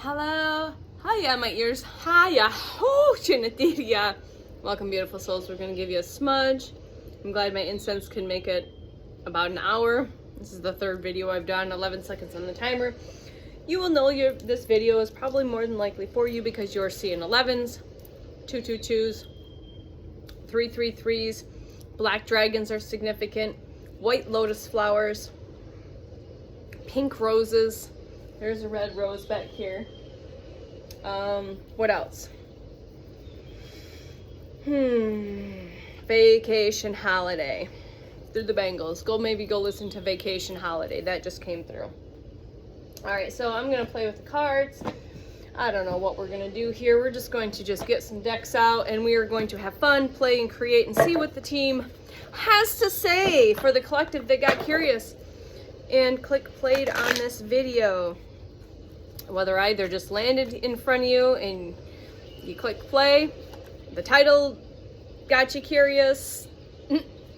Hello. Hiya, my ears. Hiya. Oh, Chinatiria. Welcome, beautiful souls. We're going to give you a smudge. I'm glad my incense can make it about an hour. This is the third video I've done. 11 seconds on the timer. You will know this video is probably more than likely for you because you're seeing 11s, 222s, 333s. Black dragons are significant. White lotus flowers. Pink roses. There's a red rose back here. What else? Vacation holiday. Through the Bangles. Maybe go listen to Vacation Holiday. That just came through. Alright, so I'm going to play with the cards. I don't know what we're going to do here. We're just going to get some decks out and we are going to have fun, play, and create and see what the team has to say for the collective that got curious and click played on this video. Whether either just landed in front of you and you click play, the title got you curious,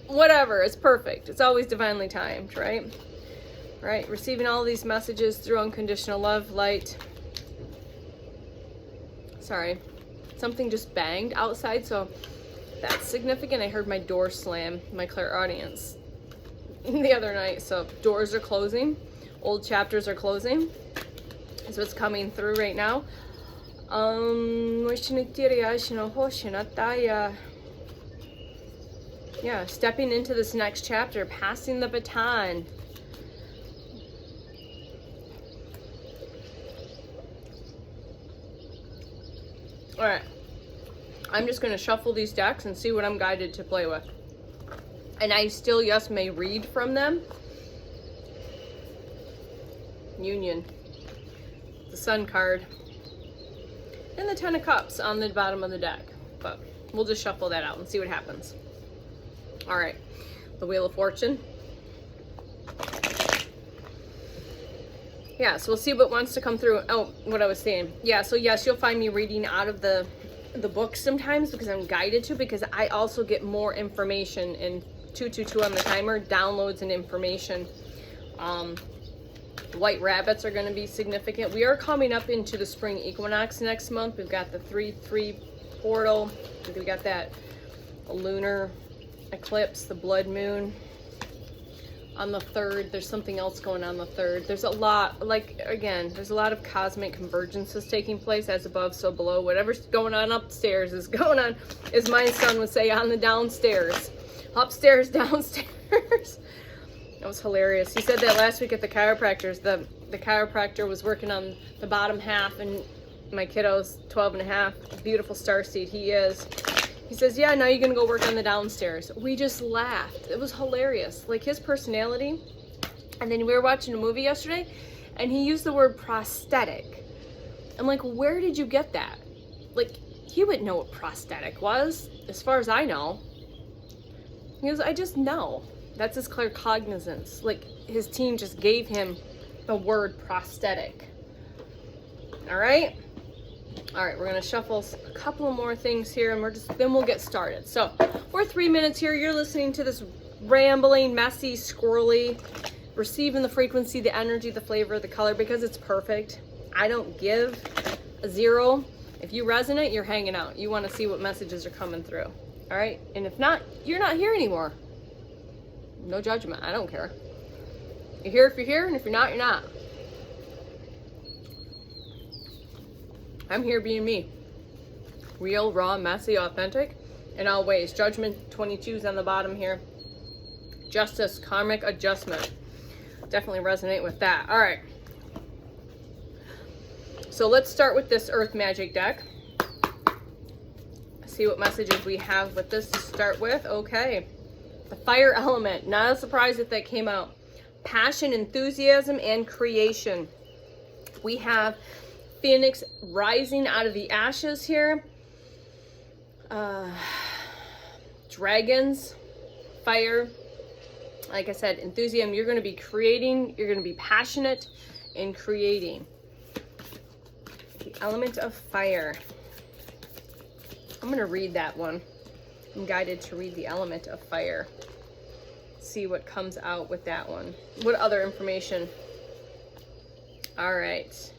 whatever, it's perfect. It's always divinely timed, right? Right, receiving all these messages through unconditional love, light. Sorry, something just banged outside, so that's significant. I heard my door slam, my clairaudience, the other night. So doors are closing, old chapters are closing. Is what's coming through right now. Yeah, stepping into this next chapter, passing the baton. All right, I'm just going to shuffle these decks and see what I'm guided to play with. And I still, yes, may read from them. Union. The Sun card. And the Ten of Cups on the bottom of the deck. But we'll just shuffle that out and see what happens. All right, the Wheel of Fortune. Yeah, so we'll see what wants to come through. Oh, what I was saying. Yeah, so yes, you'll find me reading out of the book sometimes because I'm guided to, because I also get more information in 222 on the timer, downloads and information. White rabbits are going to be significant. We are coming up into the spring equinox next month. We've got the 3-3 portal. We got that lunar eclipse, the blood moon on the 3rd. There's something else going on the 3rd. There's a lot, like, again, there's a lot of cosmic convergences taking place, as above, so below. Whatever's going on upstairs is going on, as my son would say, on the downstairs. Upstairs, downstairs. That was hilarious. He said that last week at the chiropractor's. The chiropractor was working on the bottom half, and my kiddo's 12 and a half. Beautiful starseed he is. He says, yeah, now you're going to go work on the downstairs. We just laughed. It was hilarious. Like, his personality. And then we were watching a movie yesterday, and he used the word prosthetic. I'm like, where did you get that? Like, he wouldn't know what prosthetic was, as far as I know. He goes, I just know. That's his claircognizance. Like, his team just gave him the word prosthetic. All right? All right, we're going to shuffle a couple of more things here, and then we'll get started. So, we're 3 minutes here. You're listening to this rambling, messy, squirrely, receiving the frequency, the energy, the flavor, the color, because it's perfect. I don't give a 0. If you resonate, you're hanging out. You want to see what messages are coming through. All right? And if not, you're not here anymore. No judgment. I don't care. You're here if you're here, and if you're not, you're not. I'm here being me. Real, raw, messy, authentic, in all ways. Judgment 22's on the bottom here. Justice, karmic adjustment. Definitely resonate with that. All right. So let's start with this Earth Magic deck. See what messages we have with this to start with. Okay. The fire element. Not a surprise if that came out. Passion, enthusiasm, and creation. We have Phoenix rising out of the ashes here. Dragons. Fire. Like I said, enthusiasm. You're going to be creating. You're going to be passionate in creating. The element of fire. I'm going to read that one. I'm guided to read the element of fire. See what comes out with that one. What other information? All right.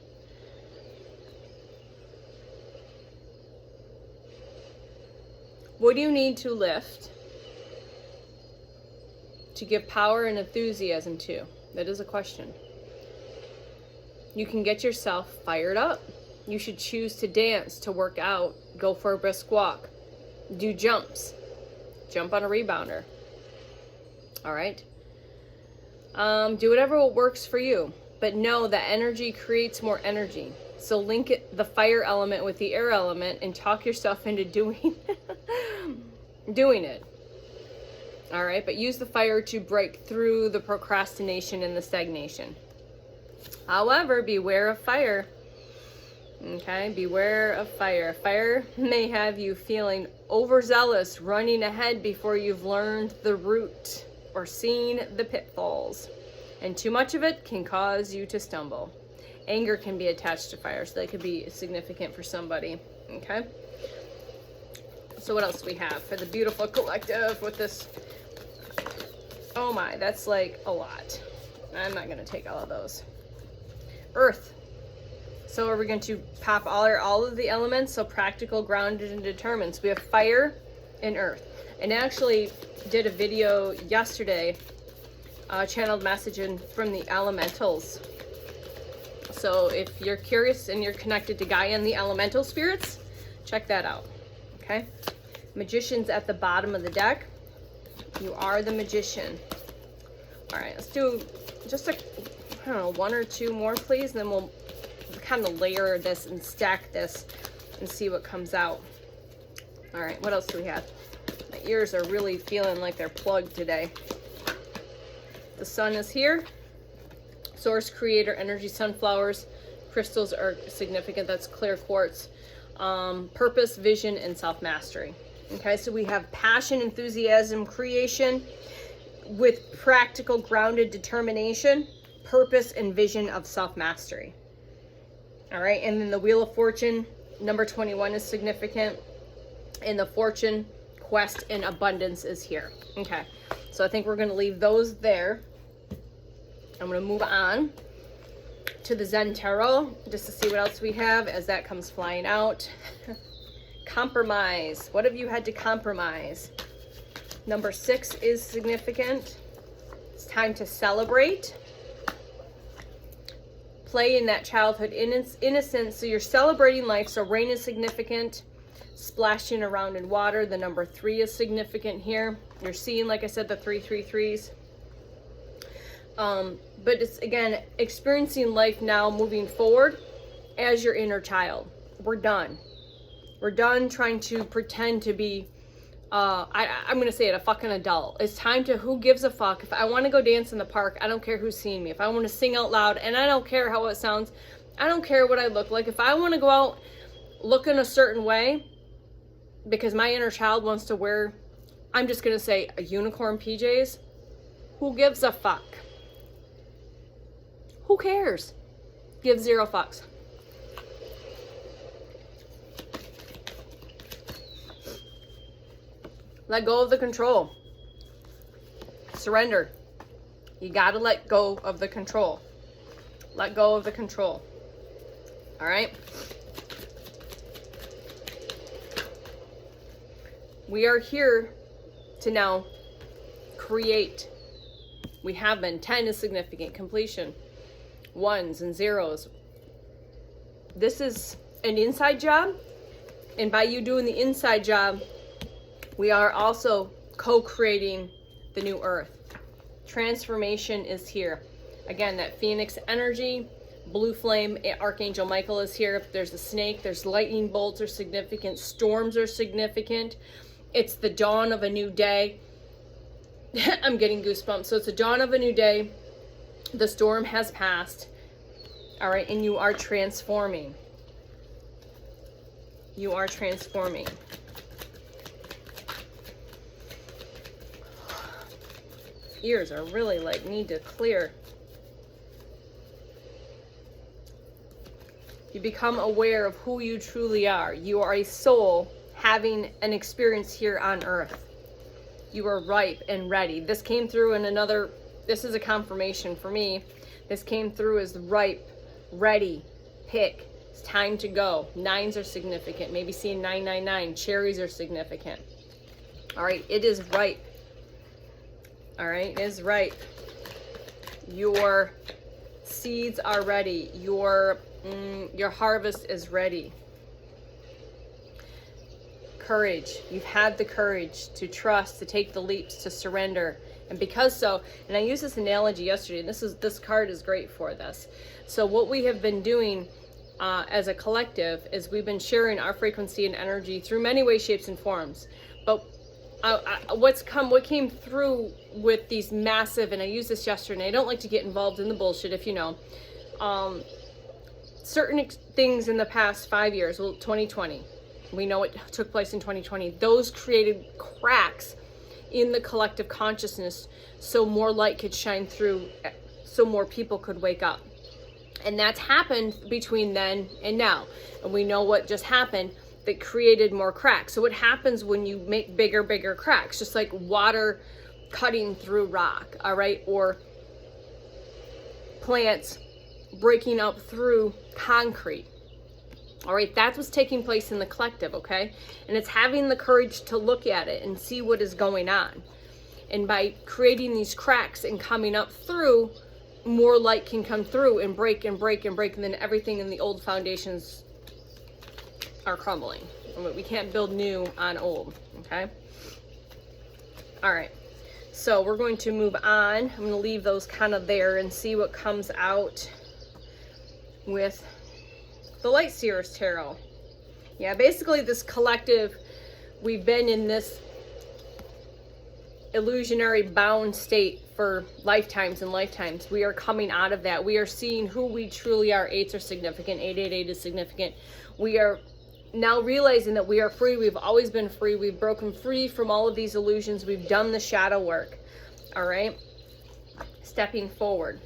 What do you need to lift to give power and enthusiasm to? That is a question. You can get yourself fired up. You should choose to dance, to work out, go for a brisk walk, do jumps, jump on a rebounder. All right? Do whatever works for you, but know that energy creates more energy. So link the fire element with the air element and talk yourself into doing it. All right, but use the fire to break through the procrastination and the stagnation. However, beware of fire. Okay, beware of fire. Fire may have you feeling overzealous, running ahead before you've learned the route or seen the pitfalls. And too much of it can cause you to stumble. Anger can be attached to fire, so that could be significant for somebody. Okay? So what else do we have for the beautiful collective with this? Oh my, that's like a lot. I'm not going to take all of those. Earth. So are we going to pop all of the elements? So practical, grounded, and determined. So we have fire and earth. And I actually did a video yesterday, channeled messaging from the elementals. So if you're curious and you're connected to Gaia and the elemental spirits, check that out. Okay? Magician's at the bottom of the deck. You are the magician. All right, let's do just I don't know, one or two more, please. And then we'll kind of layer this and stack this and see what comes out. All right, what else do we have? My ears are really feeling like they're plugged today. The sun is here. Source, creator, energy, sunflowers. Crystals are significant. That's clear quartz. Purpose, vision, and self-mastery. Okay, so we have passion, enthusiasm, creation with practical, grounded determination, purpose, and vision of self-mastery. All right, and then the Wheel of Fortune, number 21 is significant. And the fortune, quest, and abundance is here. Okay, so I think we're going to leave those there. I'm going to move on to the Zen Tarot just to see what else we have as that comes flying out. Compromise. What have you had to compromise? Number 6 is significant. It's time to celebrate. Play in that childhood innocence. So you're celebrating life. So rain is significant. Splashing around in water. The number 3 is significant here. You're seeing, like I said, the 333s. But it's, again, experiencing life now moving forward as your inner child. We're done. We're done trying to pretend to be, I'm going to say it, a fucking adult. It's time to, who gives a fuck? If I want to go dance in the park, I don't care who's seeing me. If I want to sing out loud, and I don't care how it sounds, I don't care what I look like. If I want to go out looking a certain way, because my inner child wants to wear, I'm just going to say, a unicorn PJs, who gives a fuck? Who cares? Give 0 fucks. Let go of the control. Surrender. You gotta let go of the control. Let go of the control. All right? We are here to now create. We have been. 10 is significant. Completion. 1s and 0s. This is an inside job. And by you doing the inside job, we are also co-creating the new earth. Transformation is here. Again, that phoenix energy, blue flame, Archangel Michael is here. If there's a snake, there's lightning bolts are significant. Storms are significant. It's the dawn of a new day. I'm getting goosebumps. So it's the dawn of a new day. The storm has passed. All right, and you are transforming. You are transforming. Ears are really like need to clear. You become aware of who you truly are. You are a soul having an experience here on earth. You are ripe and ready. This came through in another, this is a confirmation for me. This came through as ripe, ready, pick. It's time to go. 9s are significant. Maybe seeing 999. Cherries are significant. All right, it is ripe. All right, it is ripe. Your seeds are ready. Your harvest is ready. Courage. You've had the courage to trust, to take the leaps, to surrender. And because so, and I used this analogy yesterday, and this card is great for this. So what we have been doing as a collective is we've been sharing our frequency and energy through many ways, shapes, and forms. But what came through with these massive, and I used this yesterday, and I don't like to get involved in the bullshit, if you know, certain things in the past 5 years, well, 2020, we know what took place in 2020, those created cracks in the collective consciousness so more light could shine through, so more people could wake up. And that's happened between then and now. And we know what just happened that created more cracks. So what happens when you make bigger cracks, just like water cutting through rock, all right, or plants breaking up through concrete. All right, that's what's taking place in the collective, okay? And it's having the courage to look at it and see what is going on. And by creating these cracks and coming up through, more light can come through and break and break and break, and then everything in the old foundations are crumbling. We can't build new on old, okay? All right, so we're going to move on. I'm going to leave those kind of there and see what comes out with the Light Seers Tarot. Yeah, basically this collective, we've been in this illusionary bound state for lifetimes and lifetimes. We are coming out of that. We are seeing who we truly are. 8s are significant. 888 is significant. We are now realizing that we are free. We've always been free. We've broken free from all of these illusions. We've done the shadow work. All right. Stepping forward.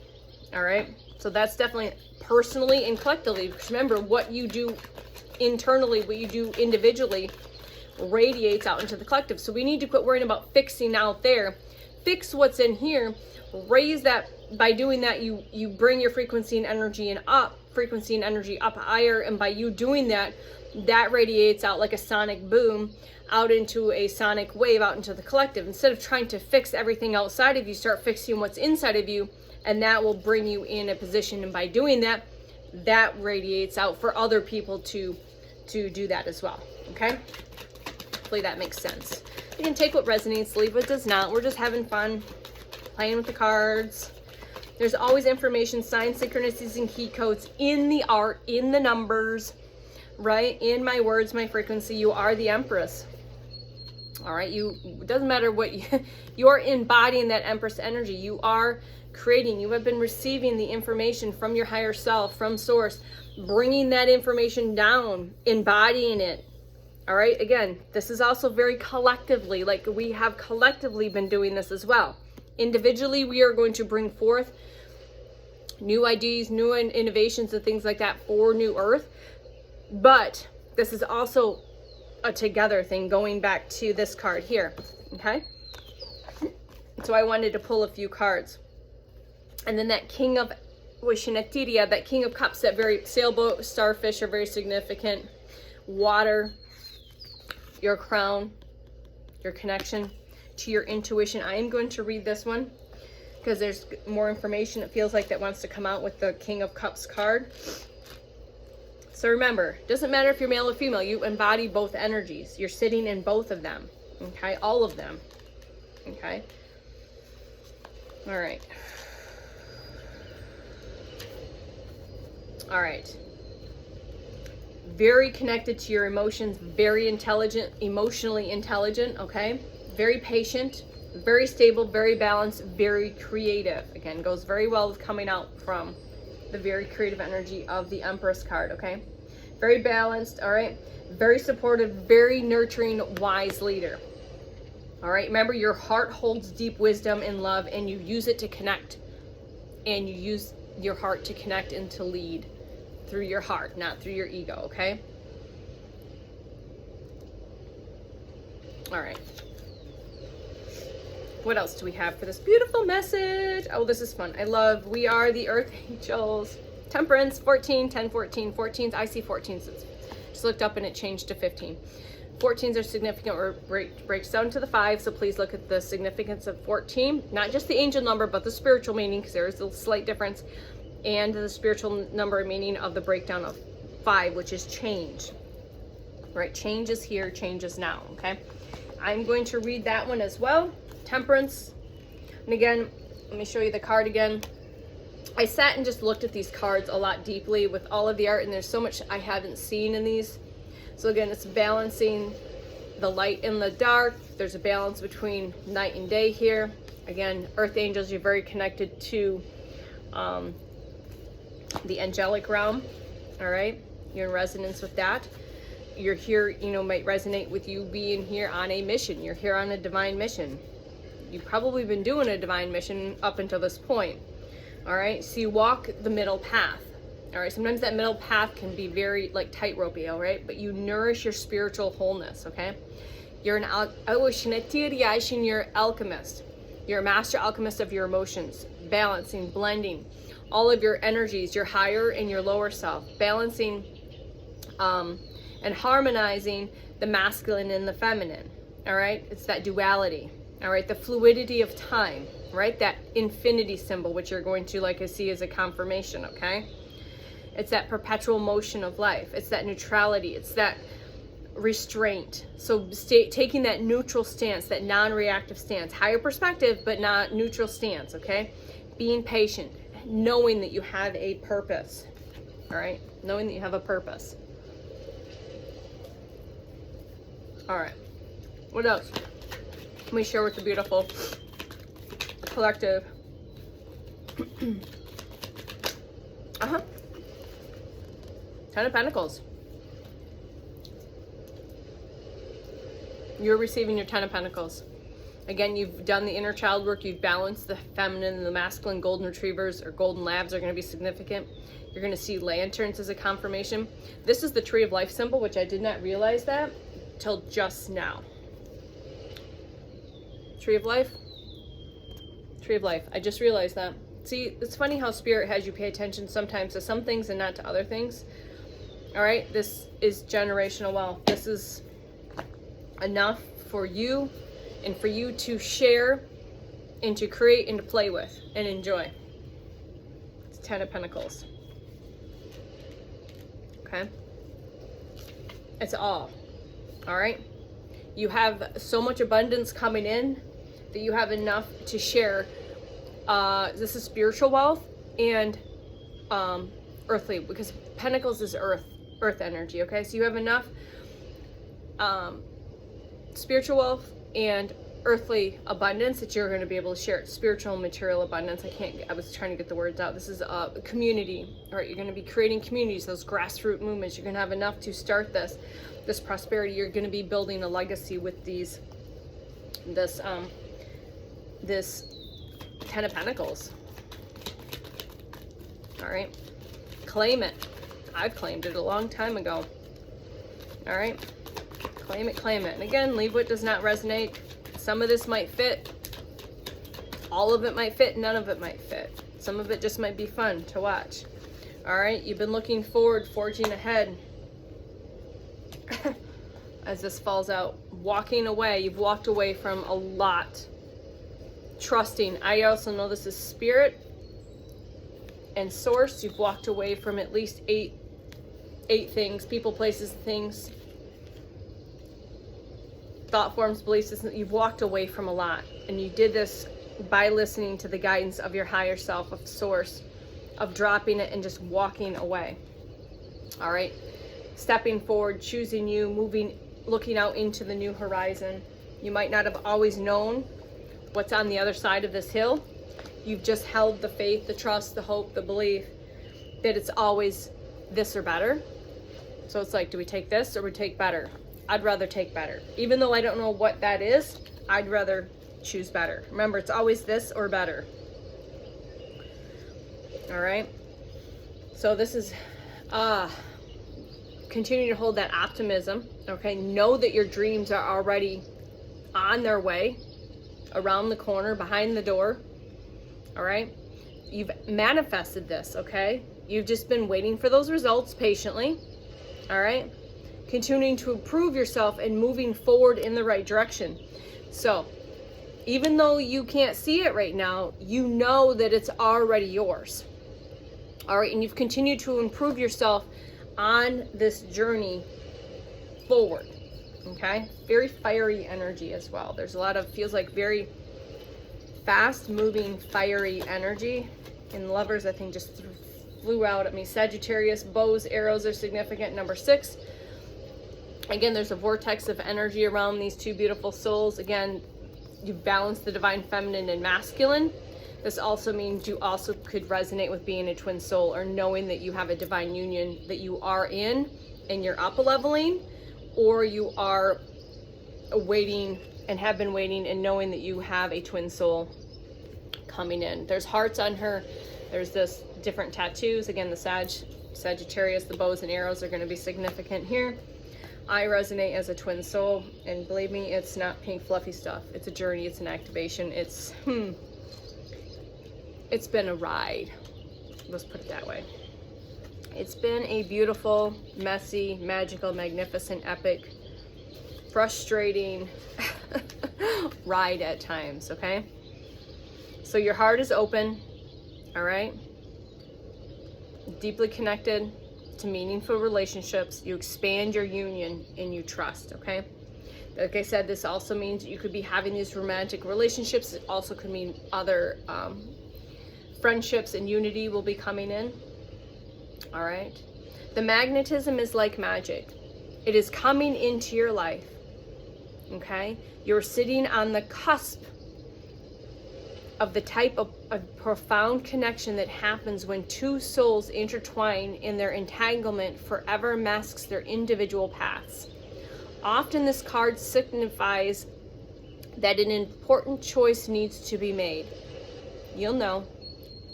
All right. So that's definitely personally and collectively, because remember, what you do internally, what you do individually radiates out into the collective. So we need to quit worrying about fixing out there. Fix what's in here. Raise that. By doing that, you bring your frequency and energy up higher, and by you doing that, that radiates out like a sonic boom out into a sonic wave out into the collective. Instead of trying to fix everything outside of you, start fixing what's inside of you, and that will bring you in a position. And by doing that, that radiates out for other people to do that as well. Okay, hopefully that makes sense. You can take what resonates, leave what does not. We're just having fun playing with the cards. There's always information, signs, synchronicities, and key codes in the art, in the numbers, right? In my words, my frequency. You are the Empress. All right, it doesn't matter what you're embodying that Empress energy. You are creating. You have been receiving the information from your higher self, from source, bringing that information down, embodying it. All right, again, this is also very collectively, like we have collectively been doing this as well. Individually, we are going to bring forth new ideas, new innovations and things like that for New Earth. But this is also a together thing, going back to this card here, okay? So I wanted to pull a few cards. And then that King of Wishnatiria, that King of Cups, that very sailboat, starfish are very significant. Water, your crown, your connection to your intuition. I am going to read this one because there's more information, it feels like, that wants to come out with the King of Cups card. So remember, it doesn't matter if you're male or female, you embody both energies. You're sitting in both of them, okay? All of them, okay? All right. All right. Very connected to your emotions, very intelligent, emotionally intelligent, okay? Very patient, very stable, very balanced, very creative. Again, goes very well with coming out from the very creative energy of the Empress card, okay? Very balanced, all right? Very supportive, very nurturing, wise leader. All right, remember, your heart holds deep wisdom and love, and you use it to connect. And you use your heart to connect and to lead through your heart, not through your ego, okay? All right. What else do we have for this beautiful message? Oh, this is fun. I love, we are the Earth Angels. Temperance, 14, 10, 14. 14s, I see 14s. Just looked up and it changed to 15. 14s are significant or breaks down to the 5, so please look at the significance of 14, not just the angel number, but the spiritual meaning, because there is a slight difference, and the spiritual number meaning of the breakdown of 5, which is change. Right? Change is here, change is now. Okay? I'm going to read that one as well. Temperance. And again, let me show you the card again. I sat and just looked at these cards a lot deeply with all of the art, and there's so much I haven't seen in these. So again, it's balancing the light and the dark. There's a balance between night and day here. Again, earth angels, you're very connected to the angelic realm. All right, you're in resonance with that. You're here, you know, might resonate with you being here on a mission. You're here on a divine mission. You've probably been doing a divine mission up until this point. All right, so you walk the middle path. All right, sometimes that middle path can be very like tightropey, all right? But you nourish your spiritual wholeness, okay? You're an you're alchemist. You're a master alchemist of your emotions, balancing, blending all of your energies, your higher and your lower self, balancing and harmonizing the masculine and the feminine, all right? It's that duality, all right? The fluidity of time, right? That infinity symbol, which you're going to like to see as a confirmation, okay? It's that perpetual motion of life. It's that neutrality. It's that restraint. So taking that neutral stance, that non-reactive stance, higher perspective, but not neutral stance, okay? Being patient, knowing that you have a purpose, all right? Knowing that you have a purpose. All right, what else? Let me share with the beautiful collective. Ten of Pentacles. You're receiving your Ten of Pentacles. Again, you've done the inner child work. You've balanced the feminine and the masculine. Golden retrievers or golden labs are going to be significant. You're going to see lanterns as a confirmation. This is the Tree of Life symbol, which I did not realize that till just now. Tree of Life. Tree of Life. I just realized that. See, it's funny how Spirit has you pay attention sometimes to some things and not to other things. All right, this is generational wealth. This is enough for you and for you to share and to create and to play with and enjoy. It's Ten of Pentacles. Okay? It's all right? You have so much abundance coming in that you have enough to share. This is spiritual wealth and earthly, because Pentacles is earth energy, okay? So you have enough spiritual wealth and earthly abundance that you're going to be able to share. Spiritual and material abundance. I was trying to get the words out. This is a community, all right? You're going to be creating communities, those grassroots movements. You're going to have enough to start this prosperity. You're going to be building a legacy with this Ten of Pentacles. All right, claim it. I've claimed it a long time ago. All right, claim it, claim it. And again, leave what does not resonate. Some of this might fit. All of it might fit. None of it might fit. Some of it just might be fun to watch. All right, you've been looking forward, forging ahead. As this falls out, walking away. You've walked away from a lot. Trusting. I also know this is Spirit and Source. You've walked away from at least eight things, people, places, things, thought forms, belief systems. You've walked away from a lot, and you did this by listening to the guidance of your higher self, of Source, of dropping it and just walking away. All right, stepping forward, choosing you, moving, looking out into the new horizon. You might not have always known what's on the other side of this hill. You've just held the faith, the trust, the hope, the belief that it's always this or better. So it's like, do we take this or we take better? I'd rather take better. Even though I don't know what that is, I'd rather choose better. Remember, it's always this or better. All right. So this is, continue to hold that optimism. Okay. Know that your dreams are already on their way, around the corner, behind the door. All right. You've manifested this. Okay. You've just been waiting for those results patiently. All right. continuing to improve yourself and moving forward in the right direction. So even though you can't see it right now, you know that it's already yours. All right, and you've continued to improve yourself on this journey forward. Okay, very fiery energy as well. There's a lot of, feels like very fast moving, fiery energy. And lovers, I think, just flew out at me. Sagittarius, bows, arrows are significant. Number 6. Again, there's a vortex of energy around these two beautiful souls. Again, you balance the divine feminine and masculine. This also means you also could resonate with being a twin soul, or knowing that you have a divine union that you are in and you're up leveling, or you are waiting and have been waiting and knowing that you have a twin soul coming in. There's hearts on her. There's this different tattoos. Again, the Sagittarius, the bows and arrows are going to be significant here. I resonate as a twin soul, and believe me, it's not pink fluffy stuff. It's a journey, it's an activation. It's been a ride. Let's put it that way. It's been a beautiful, messy, magical, magnificent, epic, frustrating ride at times, okay? So your heart is open, all right? Deeply connected to meaningful relationships. You expand your union and you trust, okay? Like I said, this also means you could be having these romantic relationships. It also could mean other friendships and unity will be coming in, all right? The magnetism is like magic. It is coming into your life, okay? You're sitting on the cusp of the type of profound connection that happens when two souls intertwine, in their entanglement forever masks their individual paths. Often this card signifies that an important choice needs to be made. You'll know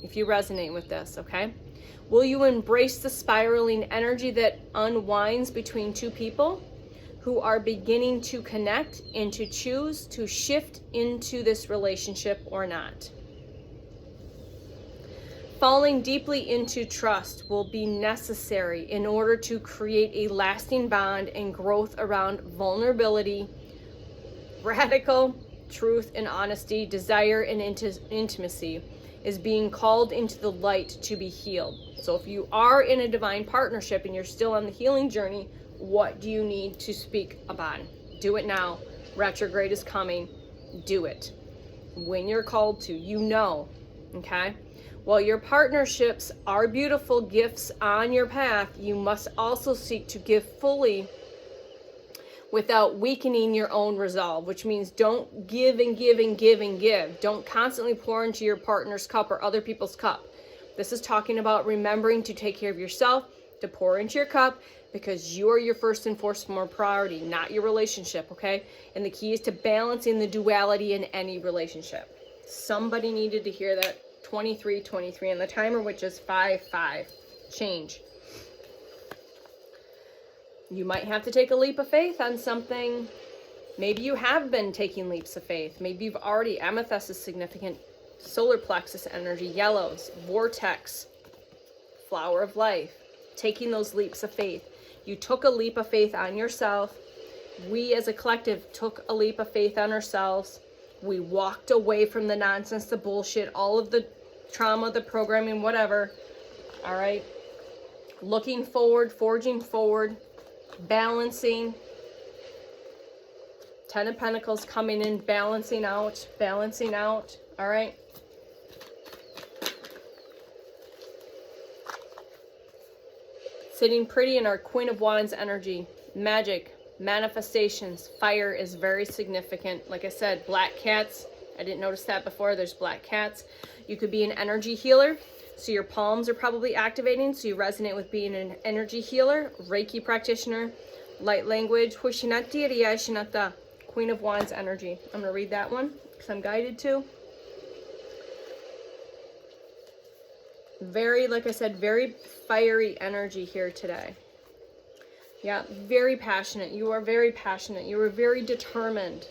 if you resonate with this, okay? Will you embrace the spiraling energy that unwinds between two people who are beginning to connect, and to choose to shift into this relationship or not? Falling deeply into trust will be necessary in order to create a lasting bond and growth around vulnerability, radical truth and honesty, desire and intimacy is being called into the light to be healed. So if you are in a divine partnership and you're still on the healing journey, what do you need to speak about? Do it now. Retrograde is coming. Do it. When you're called to, you know, okay? While your partnerships are beautiful gifts on your path, you must also seek to give fully without weakening your own resolve, which means don't give and give and give and give. Don't constantly pour into your partner's cup or other people's cup. This is talking about remembering to take care of yourself, to pour into your cup, because you are your first and foremost priority, not your relationship, okay? And the key is to balancing the duality in any relationship. Somebody needed to hear that. 23 on the timer, which is 5-5. Change. You might have to take a leap of faith on something. Maybe you have been taking leaps of faith. Maybe you've already, amethyst is significant, solar plexus energy, yellows, vortex, flower of life, taking those leaps of faith. You took a leap of faith on yourself. We as a collective took a leap of faith on ourselves. We walked away from the nonsense, the bullshit, all of the trauma, the programming, whatever. All right. Looking forward, forging forward, balancing. 10 of Pentacles coming in, balancing out, all right? Sitting pretty in our Queen of Wands energy, magic, manifestations, fire is very significant. Like I said, black cats, I didn't notice that before, there's black cats. You could be an energy healer, so your palms are probably activating, so you resonate with being an energy healer, Reiki practitioner, light language, Queen of Wands energy. I'm going to read that one because I'm guided to. Very, like I said, very fiery energy here today. Yeah, very passionate. You are very passionate. You are very determined,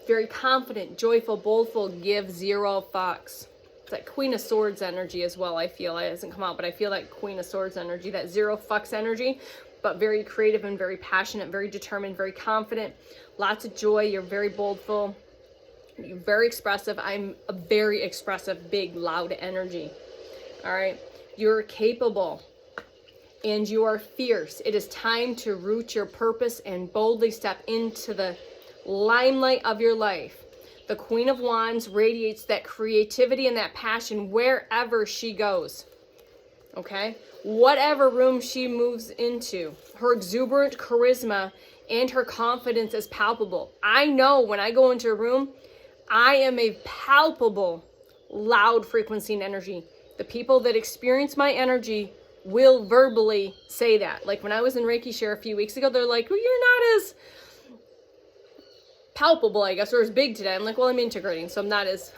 very confident, joyful, boldful, give zero fucks. It's that Queen of Swords energy as well, I feel. It hasn't come out, but I feel that Queen of Swords energy, that zero fucks energy. but very creative and very passionate, very determined, very confident, lots of joy. You're very boldful. You're very expressive. I'm a very expressive, big, loud energy. All right. You're capable and you are fierce. It is time to root your purpose and boldly step into the limelight of your life. The Queen of Wands radiates that creativity and that passion wherever she goes. Okay? Whatever room she moves into, her exuberant charisma and her confidence is palpable. I know when I go into a room, I am a palpable, loud frequency and energy. The people that experience my energy will verbally say that. Like when I was in Reiki Share a few weeks ago, they're like, well, you're not as palpable, I guess, or as big today. I'm like, well, I'm integrating, so I'm not as,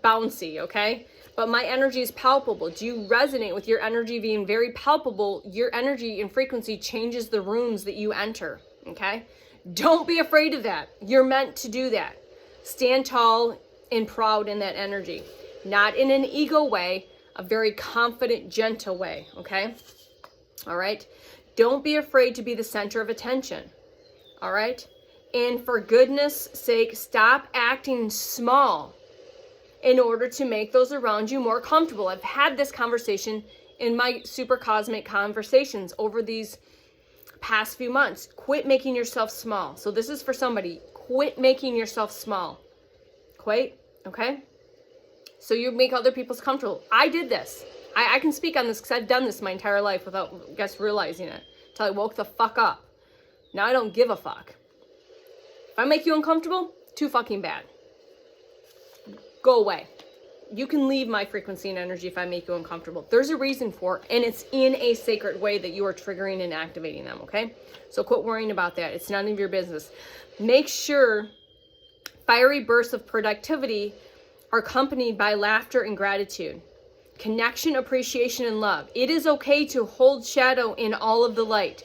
bouncy, okay? But my energy is palpable. Do you resonate with your energy being very palpable? Your energy and frequency changes the rooms that you enter, okay? Don't be afraid of that. You're meant to do that. Stand tall and proud in that energy. Not in an ego way, a very confident, gentle way, okay? All right? Don't be afraid to be the center of attention, all right? And for goodness sake, stop acting small in order to make those around you more comfortable. I've had this conversation in my super cosmic conversations over these past few months. Quit making yourself small. So this is for somebody. Quit making yourself small. Quit, okay? So you make other people's comfortable. I did this. I can speak on this because I've done this my entire life without, I guess, realizing it. Until I woke the fuck up. Now I don't give a fuck. If I make you uncomfortable, too fucking bad. Go away. You can leave my frequency and energy if I make you uncomfortable. There's a reason for it, and it's in a sacred way that you are triggering and activating them, okay? So quit worrying about that. It's none of your business. Make sure fiery bursts of productivity are accompanied by laughter and gratitude. Connection, appreciation, and love. It is okay to hold shadow in all of the light.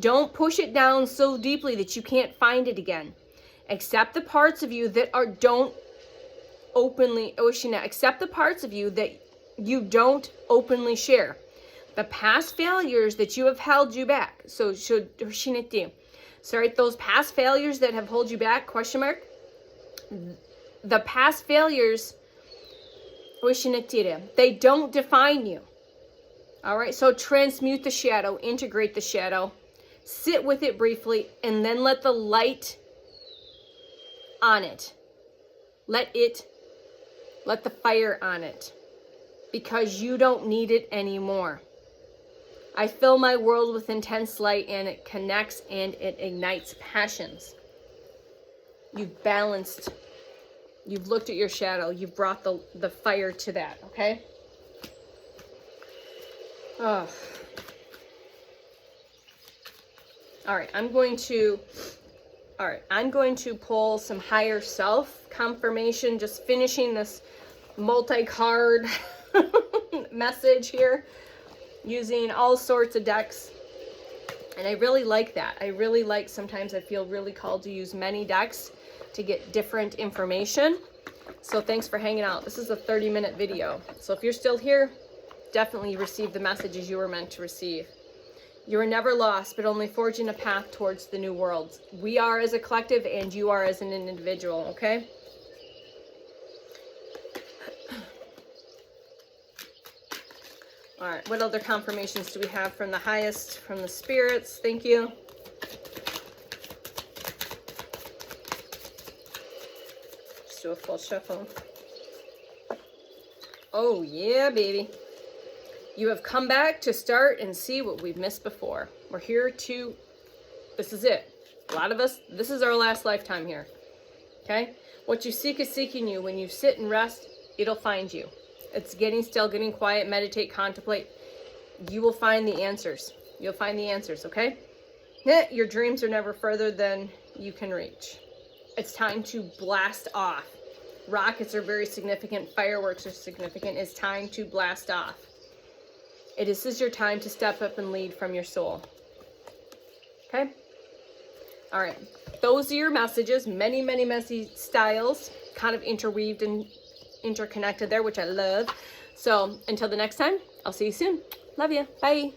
Don't push it down so deeply that you can't find it again. Accept the parts of you that don't openly, accept the parts of you that you don't openly share. The past failures that you have held you back. So those past failures that have held you back, question mark. The past failures, they don't define you. All right, so transmute the shadow, integrate the shadow, sit with it briefly, and then let the light on it. Let the fire on it, because you don't need it anymore. I fill my world with intense light, and it connects and it ignites passions. You've balanced. You've looked at your shadow. You've brought the fire to that, okay? Oh. All right, I'm going to pull some higher self confirmation, just finishing this multi-card message here using all sorts of decks. And I really like that. I really like, sometimes I feel really called to use many decks to get different information. So thanks for hanging out. This is a 30-minute video. So if you're still here, definitely receive the messages you were meant to receive. You are never lost, but only forging a path towards the new world. We are as a collective, and you are as an individual, okay? All right, what other confirmations do we have from the highest, from the spirits? Thank you. Let's do a full shuffle. Oh, yeah, baby. You have come back to start and see what we've missed before. We're here to, this is it. A lot of us, this is our last lifetime here. Okay? What you seek is seeking you. When you sit and rest, it'll find you. It's getting still, getting quiet, meditate, contemplate. You will find the answers. You'll find the answers, okay? Your dreams are never further than you can reach. It's time to blast off. Rockets are very significant. Fireworks are significant. It's time to blast off. This is your time to step up and lead from your soul. Okay? All right. Those are your messages. Many, many messy styles, kind of interweaved and interconnected there, which I love. So until the next time, I'll see you soon. Love you. Bye.